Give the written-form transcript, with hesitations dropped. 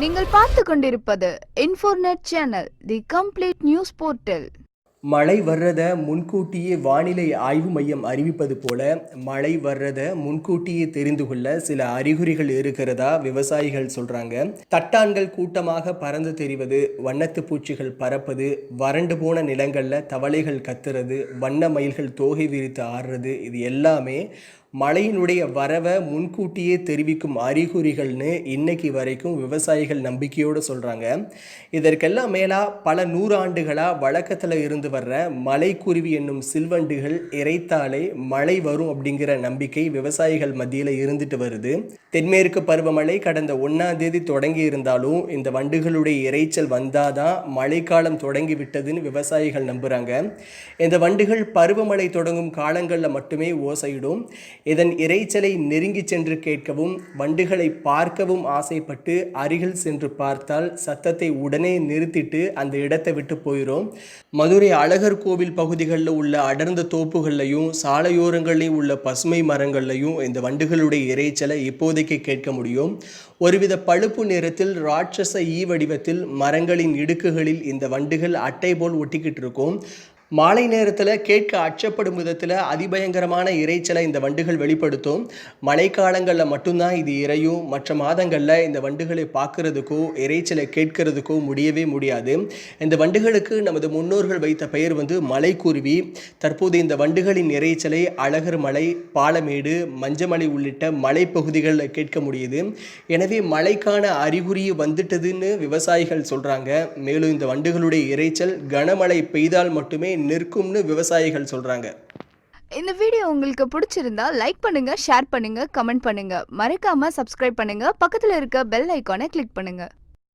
நீங்கள் பார்த்து கொண்டிருப்பது Infornet channel, the complete news portal. மழை வர்றத முன்கூட்டியே வானிலை ஆய்வு மையம் அறிவிப்பது போல மழை வர்றத முன்கூட்டியே தெரிந்து கொள்ள சில அறிகுறிகள் இருக்கிறதா விவசாயிகள் சொல்றாங்க. தட்டான்கள் கூட்டமாக பறந்து தெரிவது, வண்ணத்து பூச்சிகள் பறப்பது, வறண்டு போன நிலங்கள்ல தவளைகள் கத்துறது, வண்ண மயில்கள் தோகை விரித்து ஆடுறது, இது எல்லாமே மழையினுடைய வரவை முன்கூட்டியே தெரிவிக்கும் அறிகுறிகள்னு இன்னைக்கு வரைக்கும் விவசாயிகள் நம்பிக்கையோடு சொல்கிறாங்க. இதற்கெல்லாம் மேலாக பல நூறாண்டுகளாக வழக்கத்தில் இருந்து வர்ற மலைக்குருவி என்னும் சில்வண்டுகள் இறைத்தாலே மழை வரும் அப்படிங்கிற நம்பிக்கை விவசாயிகள் மத்தியில் இருந்துட்டு வருது. தென்மேற்கு பருவமழை கடந்த 1ஆம் தேதி தொடங்கி இருந்தாலும் இந்த வண்டுகளுடைய இறைச்சல் வந்தாதான் மழைக்காலம் தொடங்கி விட்டதுன்னு விவசாயிகள் நம்புகிறாங்க. இந்த வண்டுகள் பருவமழை தொடங்கும் காலங்களில் மட்டுமே ஓசையிடும். இதன் இறைச்சலை நெருங்கி சென்று கேட்கவும், வண்டுகளை பார்க்கவும் ஆசைப்பட்டு அருகில் சென்று பார்த்தால் சத்தத்தை உடனே நிறுத்திட்டு அந்த இடத்தை விட்டு போயிடும். மதுரை அழகர் கோவில் பகுதிகளில் உள்ள அடர்ந்த தோப்புகள்லையும் சாலையோரங்களையும் உள்ள பசுமை மரங்கள்லையும் இந்த வண்டுகளுடைய இறைச்சலை இப்போதைக்கு கேட்க முடியும். ஒருவித பழுப்பு நிறத்தில் ராட்சச ஈ வடிவத்தில் மரங்களின் இடுக்குகளில் இந்த வண்டுகள் அட்டை போல் ஒட்டிக்கிட்டு இருக்கும். மாலை நேரத்தில் கேட்க அச்சப்படும் விதத்தில் அதிபயங்கரமான இறைச்சலை இந்த வண்டுகள் வெளிப்படுத்தும். மழைக்காலங்களில் மட்டும்தான் இது இறையும். மற்ற மாதங்களில் இந்த வண்டுகளை பார்க்கறதுக்கோ இறைச்சலை கேட்கறதுக்கோ முடியவே முடியாது. இந்த வண்டுகளுக்கு நமது முன்னோர்கள் வைத்த பெயர் மலைக்குருவி. தற்போது இந்த வண்டுகளின் இறைச்சலை அழகர் மலை, பாலமேடு, மஞ்சமலை உள்ளிட்ட மலைப்பகுதிகளில் கேட்க முடியுது. எனவே மழைக்கான அறிகுறி வந்துட்டதுன்னு விவசாயிகள் சொல்கிறாங்க. மேலும் இந்த வண்டுகளுடைய இறைச்சல் கனமழை பெய்தால் மட்டுமே நிற்கும்னு விவசாயிகள் சொல்றாங்க. இந்த வீடியோ உங்களுக்கு பிடிச்சிருந்தா லைக் பண்ணுங்க, ஷேர் பண்ணுங்க, கமெண்ட் பண்ணுங்க. மறக்காம சப்ஸ்கிரைப் பண்ணுங்க. பக்கத்துல இருக்க பெல் ஐகானை கிளிக் பண்ணுங்க.